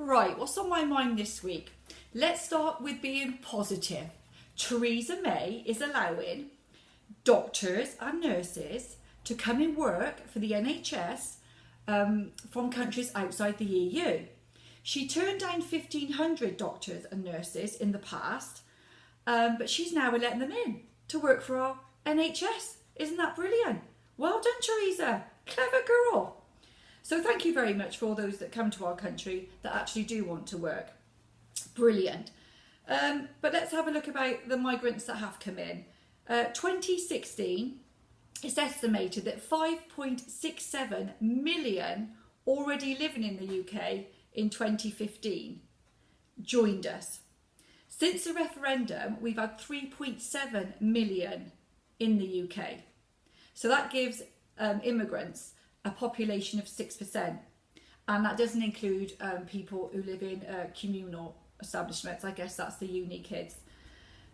Right, what's on my mind this week? Let's start with being positive. Theresa May is allowing doctors and nurses to come and work for the NHS from countries outside the EU. She turned down 1,500 doctors and nurses in the past, but she's now letting them in to work for our NHS. Isn't that brilliant? Well done, Theresa. Clever girl. So thank you very much for all those that come to our country that actually do want to work. Brilliant. But let's have a look about the migrants that have come in. 2016, it's estimated that 5.67 million already living in the UK in 2015 joined us. Since the referendum, we've had 3.7 million in the UK. So that gives immigrants a population of 6%. And that doesn't include people who live in communal establishments. I guess that's the uni kids.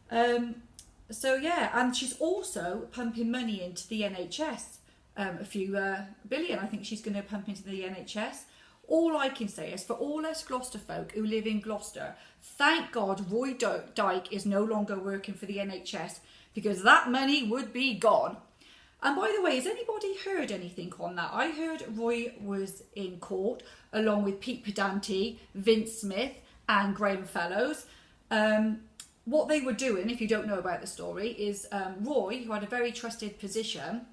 So yeah, and she's also pumping money into the NHS. A few billion, I think she's going to pump into the NHS. All I can say is for all us Gloucester folk who live in Gloucester, thank God Roy Dyke is no longer working for the NHS, because that money would be gone. And by the way, has anybody heard anything on that? I heard Roy was in court along with Pete Pedanti, Vince Smith and Graham Fellows. What they were doing, if you don't know about the story, is Roy, who had a very trusted position,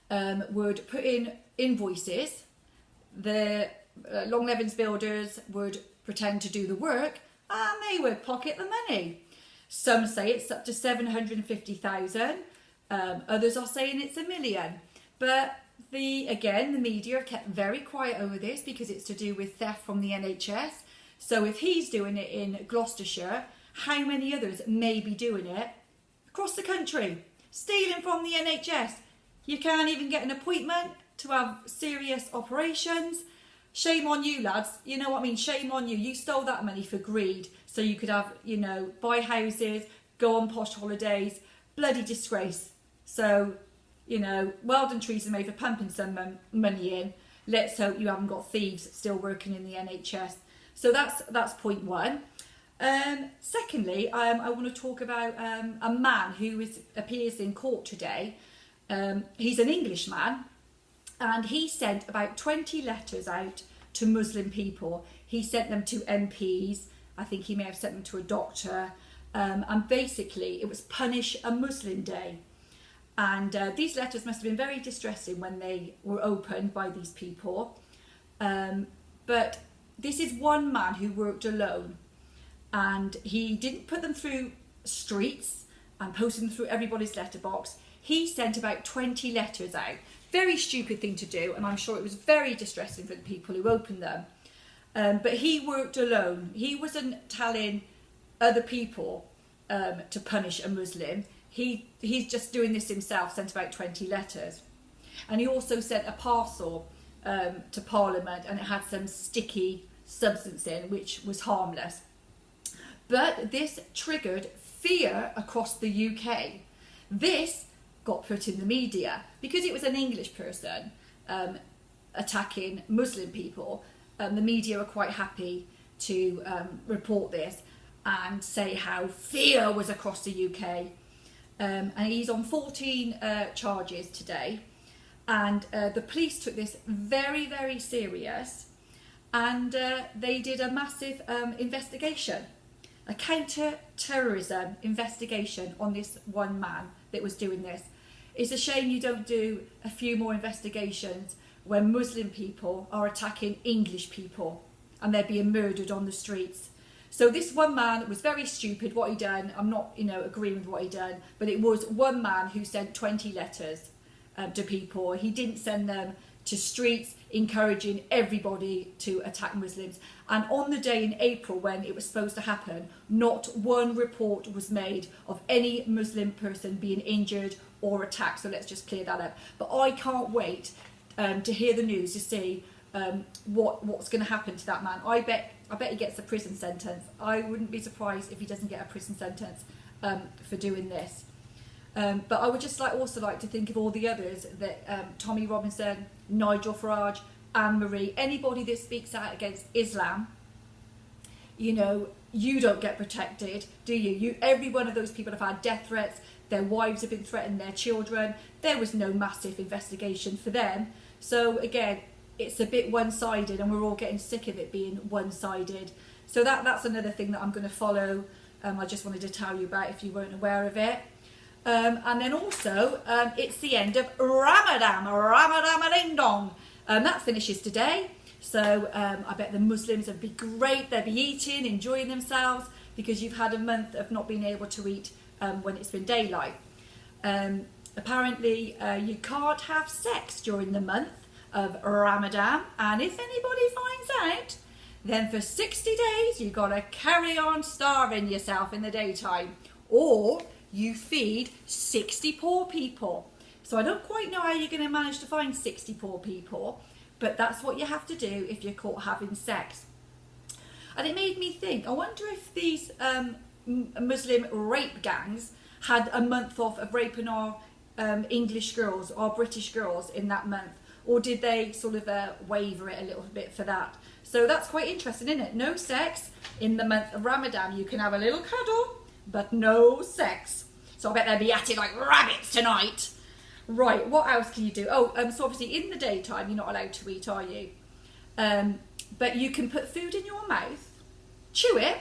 would put in invoices. The Long Levens builders would pretend to do the work and they would pocket the money. Some say it's up to 750,000. Others are saying it's 1 million. But the media kept very quiet over this because it's to do with theft from the NHS. So if he's doing it in Gloucestershire, how many others may be doing it across the country? Stealing from the NHS. You can't even get an appointment to have serious operations. Shame on you, lads. You know what I mean? Shame on you. You stole that money for greed so you could have, buy houses, go on posh holidays. Bloody disgrace. So, well done, Theresa May, for pumping some money in. Let's hope you haven't got thieves still working in the NHS. So that's point one. Secondly, I want to talk about a man who appears in court today. He's an Englishman, and he sent about 20 letters out to Muslim people. He sent them to MPs. I think he may have sent them to a doctor. And basically, it was Punish a Muslim Day. And these letters must have been very distressing when they were opened by these people. But this is one man who worked alone. And he didn't put them through streets and post them through everybody's letterbox. He sent about 20 letters out. Very stupid thing to do, and I'm sure it was very distressing for the people who opened them. But he worked alone. He wasn't telling other people to punish a Muslim. He's just doing this himself, sent about 20 letters. And he also sent a parcel to Parliament, and it had some sticky substance in, which was harmless. But this triggered fear across the UK. This got put in the media because it was an English person attacking Muslim people. The media are quite happy to report this and say how fear was across the UK. And he's on 14 charges today. And the police took this very, very serious, and they did a massive investigation, a counter-terrorism investigation on this one man that was doing this. It's a shame you don't do a few more investigations when Muslim people are attacking English people and they're being murdered on the streets. So this one man was very stupid what he done. I'm not, agreeing with what he done, but it was one man who sent 20 letters to people. He didn't send them to streets encouraging everybody to attack Muslims. And on the day in April when it was supposed to happen, not one report was made of any Muslim person being injured or attacked. So let's just clear that up. But I can't wait to hear the news to see what's going to happen to that man. I bet he gets a prison sentence. I wouldn't be surprised if he doesn't get a prison sentence for doing this. But I would just also like to think of all the others that Tommy Robinson, Nigel Farage, Anne Marie, anybody that speaks out against Islam you know, you don't get protected, do you? Every one of those people have had death threats, their wives have been threatened, their children. There was no massive investigation for them. So again, it's a bit one-sided, and we're all getting sick of it being one-sided. So that's another thing that I'm going to follow. I just wanted to tell you about if you weren't aware of it. And then also, it's the end of Ramadan, Ding Dong. That finishes today. So I bet the Muslims would be great. They'll be eating, enjoying themselves, because you've had a month of not being able to eat when it's been daylight. Apparently, you can't have sex during the month of Ramadan. And if anybody finds out, then for 60 days, you've got to carry on starving yourself in the daytime. Or you feed 60 poor people. So I don't quite know how you're going to manage to find 60 poor people, but that's what you have to do if you're caught having sex. And it made me think, I wonder if these Muslim rape gangs had a month off of raping our English girls, our British girls in that month, or did they sort of waiver it a little bit for that? So that's quite interesting, isn't it? No sex in the month of Ramadan. You can have a little cuddle, but no sex. So I bet they'll be at it like rabbits tonight. Right, what else can you do? So obviously in the daytime, you're not allowed to eat, are you? But you can put food in your mouth, chew it,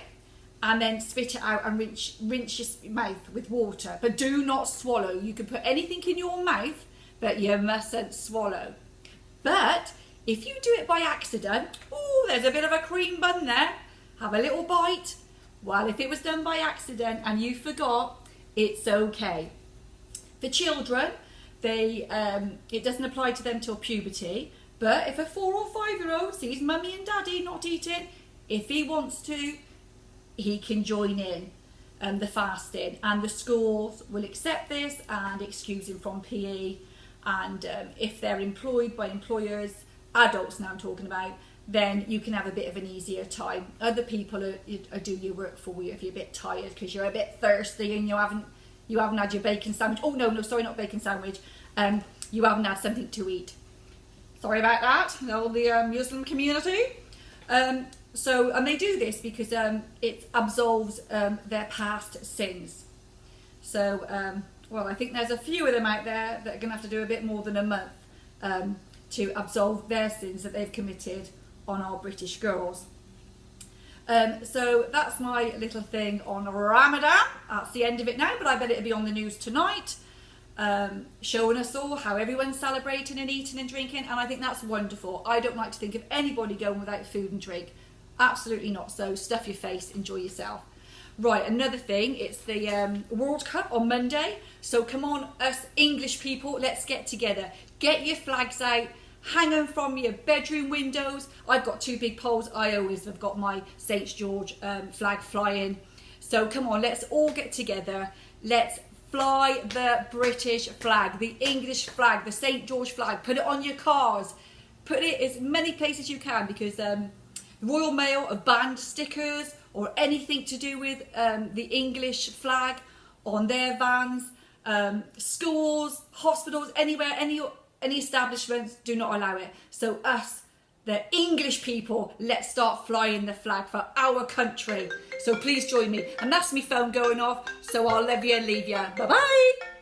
and then spit it out and rinse your mouth with water. But do not swallow. You can put anything in your mouth, but you mustn't swallow. But if you do it by accident, oh, there's a bit of a cream bun there, have a little bite. Well, if it was done by accident and you forgot, it's okay. For children, it doesn't apply to them till puberty, but if a 4 or 5-year-old sees mummy and daddy not eating, if he wants to, he can join in the fasting, and the schools will accept this and excuse him from PE. And if they're employed by employers, adults now I'm talking about, then you can have a bit of an easier time. Other people are do your work for you if you're a bit tired because you're a bit thirsty and you haven't had your bacon sandwich. Oh no, sorry, not bacon sandwich. You haven't had something to eat. Sorry about that, all the Muslim community. And they do this because it absolves their past sins. So, well, I think there's a few of them out there that are going to have to do a bit more than a month to absolve their sins that they've committed on our British girls. So that's my little thing on Ramadan. That's the end of it now, but I bet it'll be on the news tonight, showing us all how everyone's celebrating and eating and drinking, and I think that's wonderful. I don't like to think of anybody going without food and drink. Absolutely not. So stuff your face, enjoy yourself. Right, another thing, it's the World Cup on Monday. So come on, us English people, let's get together. Get your flags out, hang them from your bedroom windows. I've got 2 big poles. I always have got my St. George flag flying. So come on, let's all get together. Let's fly the British flag, the English flag, the St. George flag. Put it on your cars. Put it as many places you can, because the Royal Mail have banned stickers or anything to do with the English flag on their vans. Schools, hospitals, anywhere, any establishments, do not allow it. So us, the English people, let's start flying the flag for our country. So please join me. And that's my phone going off, so I'll love you and leave you. Bye-bye.